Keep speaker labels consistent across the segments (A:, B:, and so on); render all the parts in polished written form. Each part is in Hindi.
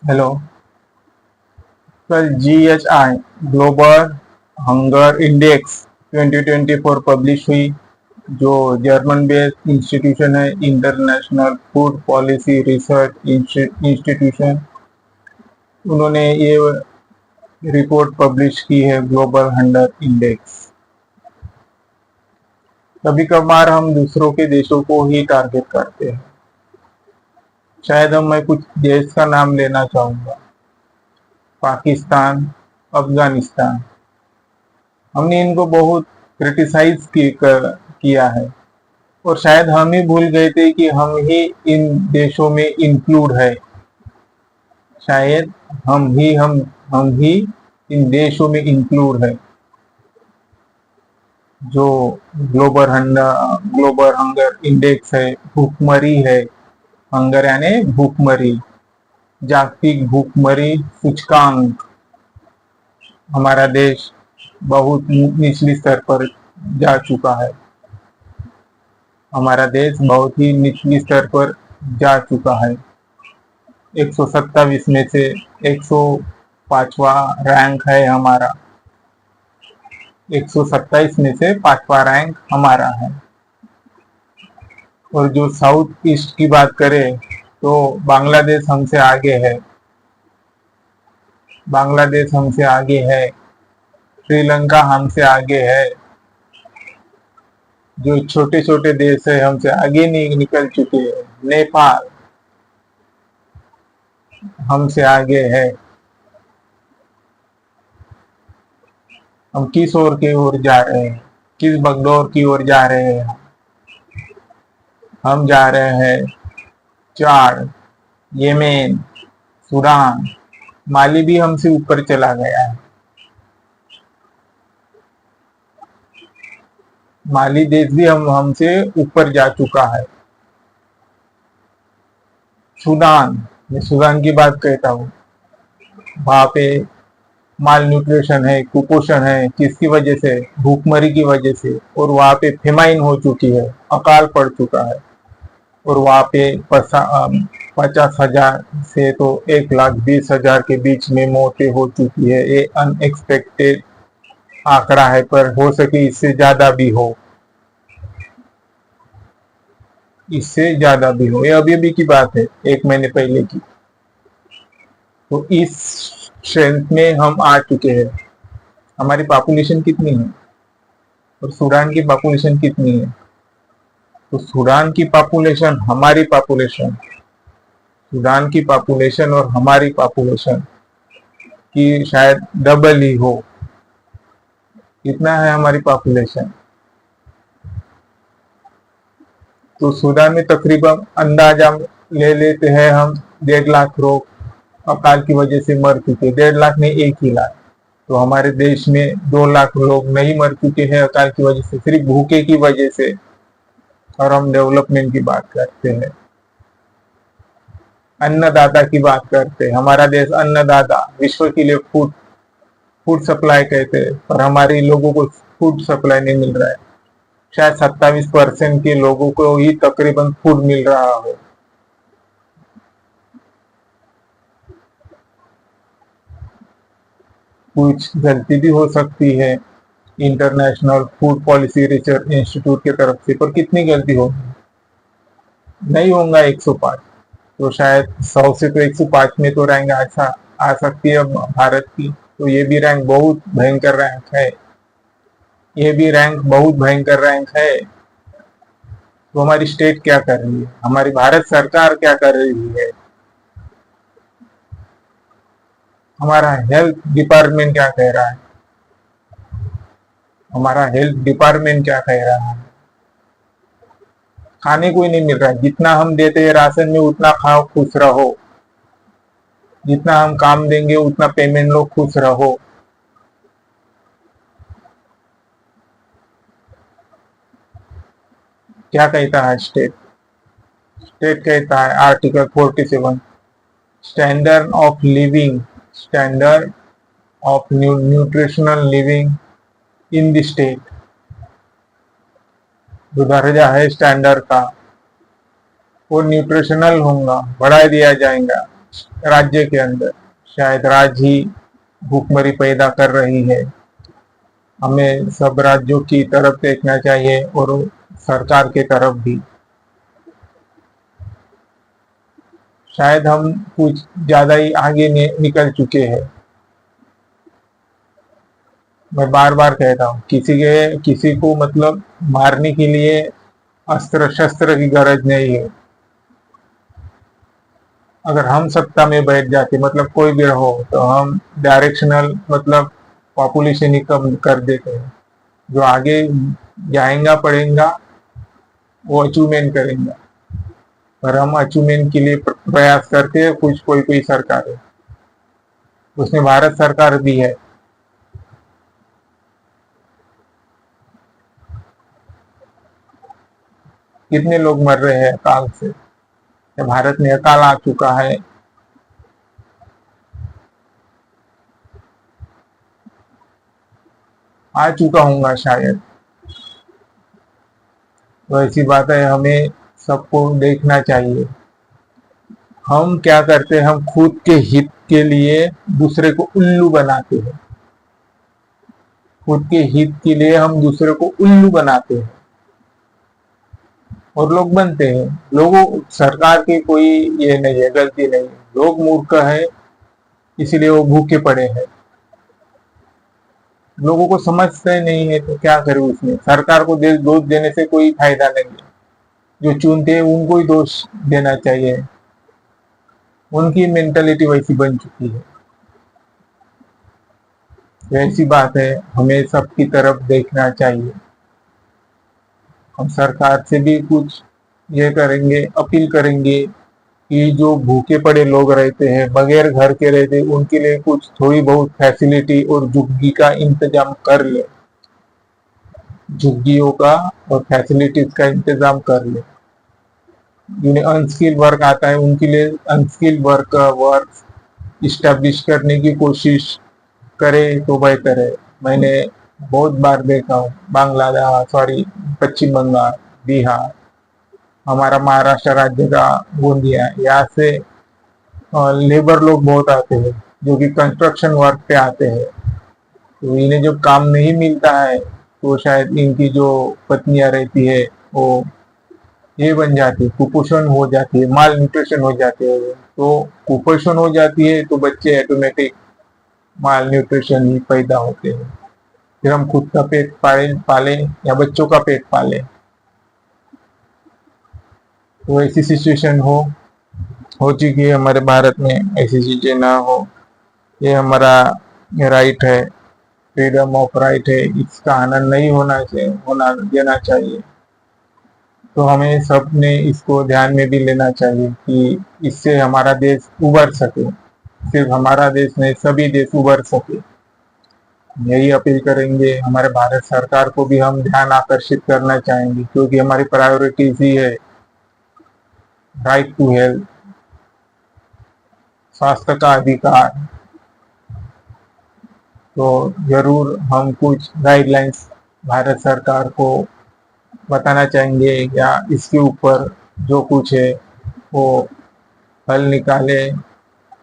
A: Hello sir. GHI global hunger index 2024 publish हुई, जो जर्मन बेस्ड इंस्टीट्यूशन है, international food policy research institution. उन्होंने ये रिपोर्ट पब्लिश की है, ग्लोबल हंगर इंडेक्स। कभी कभार हम दूसरों के देशों को ही टारगेट करते हैं। शायद मैं कुछ देश का नाम लेना चाहूंगा। पाकिस्तान, अफगानिस्तान। हमने इनको बहुत क्रिटिसाइज किया है, और शायद हम ही भूल गए थे कि हम ही इन देशों में इंक्लूड है। शायद हम ही इन देशों में इंक्लूड है, जो ग्लोबल हंगर इंडेक्स है, भूखमरी है। हंगर यानी भूखमरी, जागतिक भूखमरी सूचकांक। हमारा देश बहुत निचली स्तर पर जा चुका है। हमारा देश बहुत ही निचली स्तर पर जा चुका है। 127 में से 105वां रैंक है हमारा। 127 में से 5वां रैंक हमारा है। और जो साउथ ईस्ट की बात करें तो बांग्लादेश हमसे आगे है। बांग्लादेश हमसे आगे है। श्रीलंका हमसे आगे है। जो छोटे छोटे देश है हमसे आगे निकल चुके हैं। नेपाल हमसे आगे है। हम किस ओर की ओर जा रहे हैं, किस बगडोर की ओर जा रहे हैं? हम जा रहे हैं चाड, येमेन, सूडान। माली भी हमसे ऊपर चला गया है। माली देश भी हमसे ऊपर जा चुका है। सूडान, मैं सूडान की बात कहता हूँ। वहां पे माल न्यूट्रिशन है, कुपोषण है। किसकी वजह से? भूखमरी की वजह से। और वहां पे फेमाइन हो चुकी है, अकाल पड़ चुका है। और वहां पे 50,000 से तो 1,20,000 के बीच में मौतें हो चुकी है। ये अनएक्सपेक्टेड आंकड़ा है, पर हो सके इससे ज्यादा भी हो। इससे ज्यादा भी हो। ये अभी की बात है, 1 महीने पहले की। तो इस स्ट्रेंथ में हम आ चुके हैं। हमारी पॉपुलेशन कितनी है और सूडान की पॉपुलेशन कितनी है? तो सूडान की पॉपुलेशन, हमारी पॉपुलेशन, सूडान की पॉपुलेशन और हमारी पॉपुलेशन की शायद डबल ही हो। कितना है हमारी पॉपुलेशन? तो सूडान में तकरीबन अंदाजा ले लेते हैं हम 1.5 लाख लोग अकाल की वजह से मर चुके। 1.5 लाख नहीं, 1 ही लाख। तो हमारे देश में 2 लाख लोग नहीं मर चुके हैं अकाल की वजह से, सिर्फ भूखे की वजह से। और हम डेवलपमेंट की बात करते हैं, अन्नदाता की बात करते हैं। हमारा देश अन्नदाता, विश्व के लिए फूड फूड सप्लाई कहते हैं, पर हमारे लोगों को फूड सप्लाई नहीं मिल रहा है। शायद 27% के लोगों को ही तकरीबन फूड मिल रहा हो। कुछ गलती भी हो सकती है international food policy research institute की तरफ से, पर कितनी गलती होगी? नहीं होगा 105। तो शायद 100 से तो 105 में तो रैंक अच्छा आ सकती है भारत की। तो ये भी रैंक बहुत भयंकर रैंक है। ये भी रैंक बहुत भयंकर रैंक है। तो हमारी स्टेट क्या कर रही है, हमारी भारत सरकार क्या कर रही है, हमारा हेल्थ डिपार्टमेंट क्या कह रहा है, हमारा हेल्थ डिपार्टमेंट क्या कह रहा है? खाने को ही नहीं मिल रहा है। जितना हम देते हैं राशन में उतना खाओ, खुश रहो। जितना हम काम देंगे उतना पेमेंट लो, खुश रहो। क्या कहता है स्टेट? स्टेट कहता है article 47, standard of living, standard of nutritional living in the state. जो दर्जा है स्टैंडर्ड का वो न्यूट्रिशनल होगा, बढ़ा दिया जाएगा। राज्य के अंदर शायद राज्य ही भूखमरी पैदा कर रही है। हमें सब राज्यों की तरफ देखना चाहिए और सरकार के तरफ भी। शायद हम कुछ ज्यादा ही आगे निकल चुके हैं। मैं बार बार कहता हूँ किसी को मतलब मारने के लिए अस्त्र शस्त्र की गरज नहीं है। अगर हम सत्ता में बैठ जाते मतलब कोई भी रहो तो हम डायरेक्शनल मतलब पॉपुलेशन ही कम कर देते हैं। जो आगे जाएगा पड़ेगा वो अचीवमेंट करेंगे। पर हम अचीवमेंट के लिए प्रयास करते हैं। कुछ कोई कोई सरकार है, उसमें भारत सरकार भी है। कितने लोग मर रहे हैं अकाल से। भारत में अकाल आ चुका है। आ चुका होगा शायद। तो ऐसी बात है, हमें सबको देखना चाहिए। हम क्या करते हैं, हम खुद के हित के लिए दूसरे को उल्लू बनाते हैं। खुद के हित के लिए हम दूसरे को उल्लू बनाते हैं और लोग बनते हैं। लोगों सरकार की कोई ये नहीं है, गलती नहीं है। लोग मूर्ख है इसीलिए वो भूखे पड़े हैं। लोगों को समझते नहीं है तो क्या करे उसमें। सरकार को दोष देने से कोई फायदा नहीं है। जो चुनते हैं उनको ही दोष देना चाहिए। उनकी मेंटालिटी वैसी बन चुकी है। ऐसी बात है, हमें सबकी तरफ देखना चाहिए। हम सरकार से भी कुछ ये करेंगे, अपील करेंगे कि जो भूखे पड़े लोग रहते हैं, बगैर घर के रहते हैं, उनके लिए कुछ थोड़ी बहुत फैसिलिटी और झुग्गी का इंतजाम कर ले। झुग्गियों का और फैसिलिटीज का इंतजाम कर ले। जिन्हें अनस्किल वर्क आता है उनके लिए अनस्किल वर्क इस्टेब्लिश करने की कोशिश करे तो बेहतर है। मैंने बहुत बार देखा हूँ, पश्चिम बंगाल, बिहार, हमारा महाराष्ट्र राज्य का गोंदिया, यहाँ से लेबर लोग बहुत आते हैं जो कि कंस्ट्रक्शन वर्क पे आते हैं। तो इन्हें जब काम नहीं मिलता है तो शायद इनकी जो पत्नियां रहती है वो ये बन जाती है, कुपोषण हो जाती है, माल न्यूट्रिशन हो जाते हैं। तो कुपोषण हो जाती है तो बच्चे ऑटोमेटिक माल न्यूट्रिशन ही पैदा होते हैं। फिर हम खुद का पेट पाले या बच्चों का पेट पाले। तो ऐसी सिचुएशन हो चुकी है हमारे भारत में। ऐसी चीजें ना हो, ये हमारा राइट है, फ्रीडम ऑफ राइट है। इसका आनंद नहीं होना देना चाहिए। तो हमें सबने इसको ध्यान में भी लेना चाहिए कि इससे हमारा देश उभर सके। सिर्फ हमारा देश नहीं, सभी देश उभर सके। यही अपील करेंगे। हमारे भारत सरकार को भी हम ध्यान आकर्षित करना चाहेंगे क्योंकि हमारी प्रायोरिटीज ही है राइट टू हेल्थ, स्वास्थ्य का अधिकार। तो जरूर हम कुछ गाइडलाइंस भारत सरकार को बताना चाहेंगे या इसके ऊपर जो कुछ है वो हल निकाले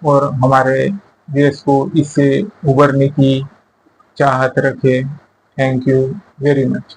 A: और हमारे देश को इससे उभरने की चाहत रखे। Thank you very much.